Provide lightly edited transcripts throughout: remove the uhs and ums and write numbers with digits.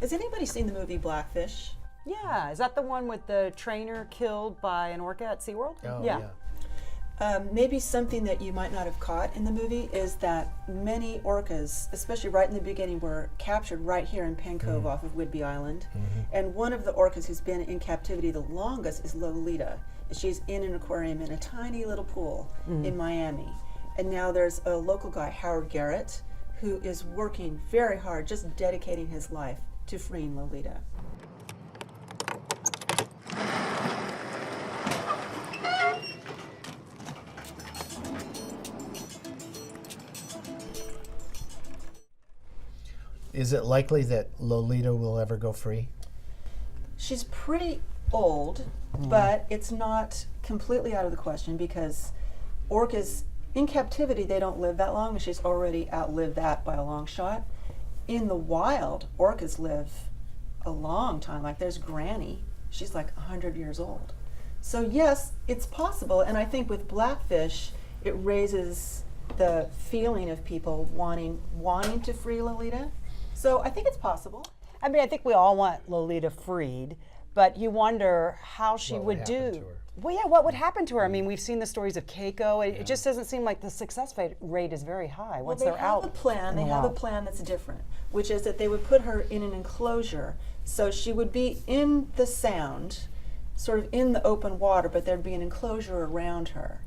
Has anybody seen the movie Blackfish? Yeah, is that the one with the trainer killed by an orca at SeaWorld? Oh, yeah. Maybe something that you might not have caught in the movie is that many orcas, especially right in the beginning, were captured right here in Penn Cove off of Whidbey Island. And one of the orcas who's been in captivity the longest is Lolita. She's in an aquarium in a tiny little pool in Miami. And now there's a local guy, Howard Garrett, who is working very hard, just dedicating his life to freeing Lolita. Is it likely that Lolita will ever go free? She's pretty old, but it's not completely out of the question because orcas in captivity, they don't live that long, and she's already outlived that by a long shot. In the wild, orcas live a long time. Like there's Granny, she's like 100 years old. So yes, it's possible, and I think with Blackfish, it raises the feeling of people wanting to free Lolita. So I think it's possible. I mean, I think we all want Lolita freed, but you wonder how she What would would happen do. to her? Well, yeah, what would happen to her? I mean, we've seen the stories of Keiko. It just doesn't seem like the success rate is very high once Well, they're out. They have a plan that's different, which is that they would put her in an enclosure, so she would be in the sound, sort of in the open water, but there'd be an enclosure around her.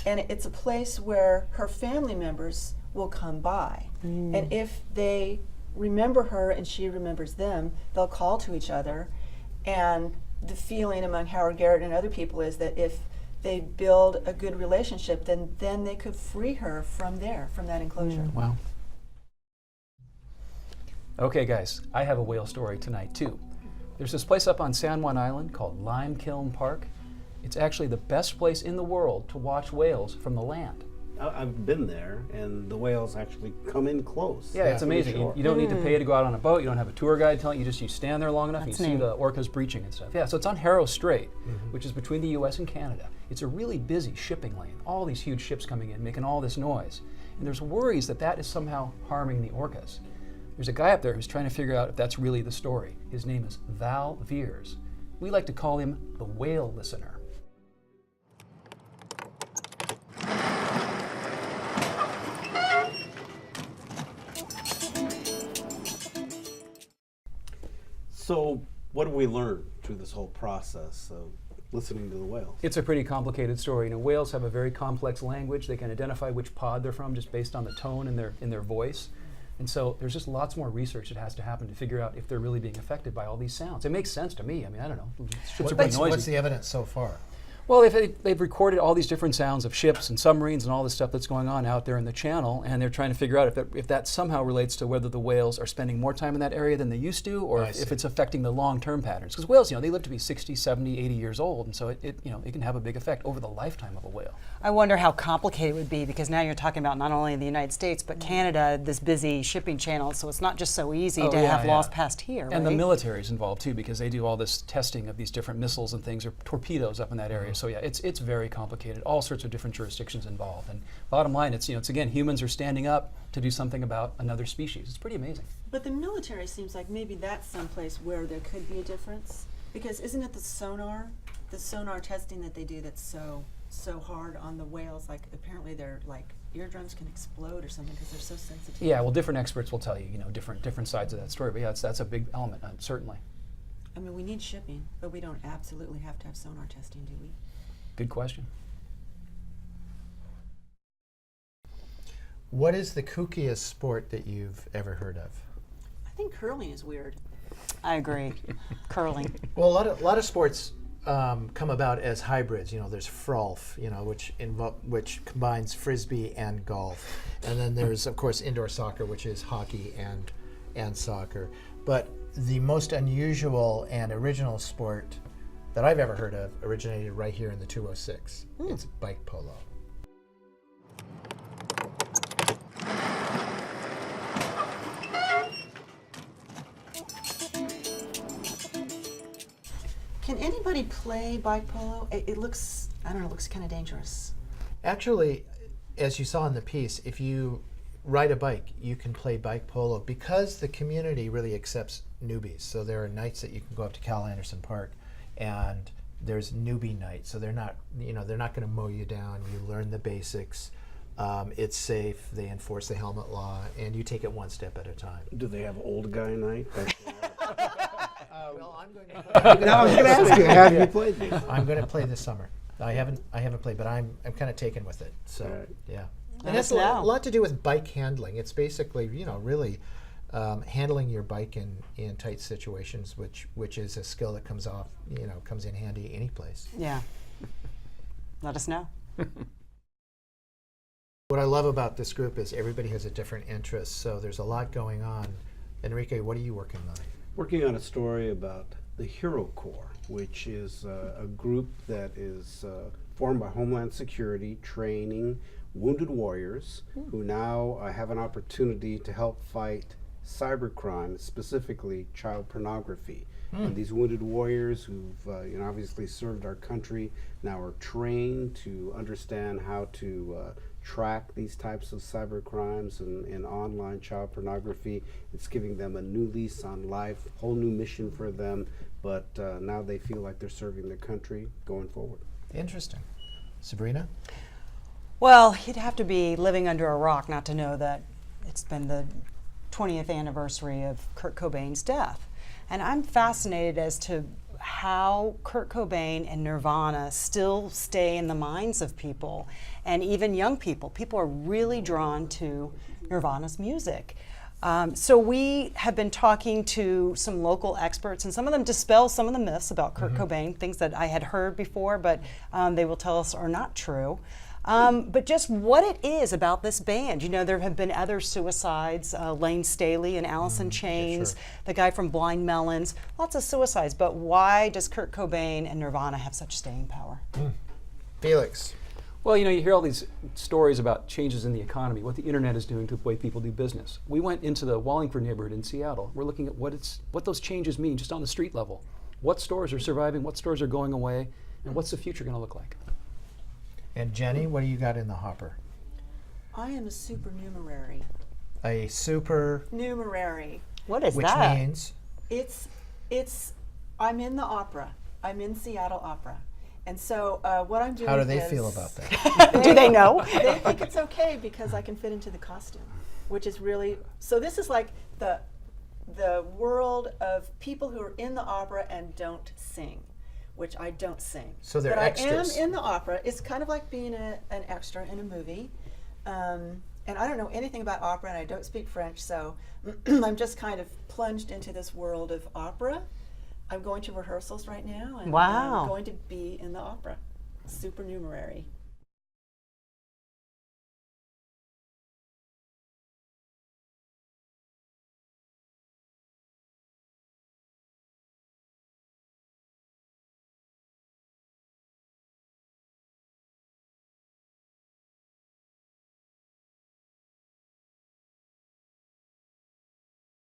And it's a place where her family members will come by. And if they remember her and she remembers them, they'll call to each other. And the feeling among Howard Garrett and other people is that if they build a good relationship, then they could free her from there, from that enclosure. Wow. Okay, guys, I have a whale story tonight, too. There's this place up on San Juan Island called Lime Kiln Park. It's actually the best place in the world to watch whales from the land. I've been there, and the whales actually come in close. Yeah, it's to the amazing. shore. You don't need to pay to go out on a boat. You don't have a tour guide telling you. You stand there long enough and you see the orcas breaching and stuff. Yeah, so it's on Harrow Strait, which is between the U.S. and Canada. It's a really busy shipping lane. All these huge ships coming in, making all this noise. And there's worries that that is somehow harming the orcas. There's a guy up there who's trying to figure out if that's really the story. His name is Val Veers. We like to call him the whale listener. So what have we learned through this whole process of listening to the whales? It's a pretty complicated story. You know, whales have a very complex language. They can identify which pod they're from just based on the tone in their voice. And so there's just lots more research that has to happen to figure out if they're really being affected by all these sounds. It makes sense to me. I mean, I don't know. Ships are pretty noisy. What's the evidence so far? Well, they've recorded all these different sounds of ships and submarines and all this stuff that's going on out there in the channel, and they're trying to figure out if that somehow relates to whether the whales are spending more time in that area than they used to, or if it's affecting the long-term patterns. Because whales, they live to be 60, 70, 80 years old, and so it can have a big effect over the lifetime of a whale. I wonder how complicated it would be, because now you're talking about not only the United States, but Canada, this busy shipping channel, so it's not just so easy to have laws passed here, And right? the military is involved too, because they do all this testing of these different missiles and things, or torpedoes up in that area. So yeah, it's very complicated, all sorts of different jurisdictions involved. And bottom line, it's again, humans are standing up to do something about another species. It's pretty amazing. But the military seems like maybe that's someplace where there could be a difference, because isn't it the sonar testing that they do that's so hard on the whales? Like apparently their eardrums can explode or something because they're so sensitive. Yeah, well, different experts will tell you, different sides of that story. But yeah, that's a big element, certainly. I mean, we need shipping, but we don't absolutely have to have sonar testing, do we? Good question. What is the kookiest sport that you've ever heard of? I think curling is weird. I agree. Curling. Well, a lot of sports come about as hybrids. There's frolf, which combines frisbee and golf, and then there's of course indoor soccer, which is hockey and soccer. But the most unusual and original sport that I've ever heard of originated right here in the 206. It's bike polo. Can anybody play bike polo? It looks, I don't know, it looks kind of dangerous. Actually, as you saw in the piece, if you ride a bike. You can play bike polo because the community really accepts newbies. So there are nights that you can go up to Cal Anderson Park, and there's newbie night. So they're not going to mow you down. You learn the basics. It's safe. They enforce the helmet law, and you take it one step at a time. Do they have old guy night? Well, I'm going to. I was going to ask you, have you played these? I'm going to play this summer. I haven't played, but I'm kind of taken with it. So Right. yeah, Let and it's us a know. lot to do with bike handling. It's basically really handling your bike in tight situations, which is a skill that comes in handy any place. Yeah. Let us know. What I love about this group is everybody has a different interest, so there's a lot going on. Enrique, what are you working on? Working on a story about the Hero Corps, which is a group that is formed by Homeland Security, training wounded warriors who now have an opportunity to help fight cybercrime, specifically child pornography. And these wounded warriors who've obviously served our country now are trained to understand how to track these types of cyber crimes and online child pornography. It's giving them a new lease on life, whole new mission for them, but now they feel like they're serving their country going forward. Interesting. Sabrina? Well, you'd have to be living under a rock not to know that it's been the 20th anniversary of Kurt Cobain's death. And I'm fascinated as to how Kurt Cobain and Nirvana still stay in the minds of people, and even young people. People are really drawn to Nirvana's music. So we have been talking to some local experts, and some of them dispel some of the myths about Kurt Cobain, things that I had heard before, but they will tell us are not true. But just what it is about this band. There have been other suicides, Lane Staley and Alice in Chains, the guy from Blind Melons, lots of suicides. But why does Kurt Cobain and Nirvana have such staying power? Felix? Well, you hear all these stories about changes in the economy, what the internet is doing to the way people do business. We went into the Wallingford neighborhood in Seattle. We're looking at what those changes mean just on the street level. What stores are surviving, what stores are going away, and what's the future going to look like? And Jenny, what do you got in the hopper? I am a supernumerary. A super, Numerary. What is which that? means I'm in the opera. I'm in Seattle Opera. And so what I'm doing how do they is feel about that? Do they know? they think it's okay because I can fit into the costume, which is really, so this is like the world of people who are in the opera and don't sing, which I don't sing. So they're but extras. I am in the opera. It's kind of like being an extra in a movie. And I don't know anything about opera, and I don't speak French, so I'm just kind of plunged into this world of opera. I'm going to rehearsals right now, and Wow. I'm going to be in the opera. Supernumerary.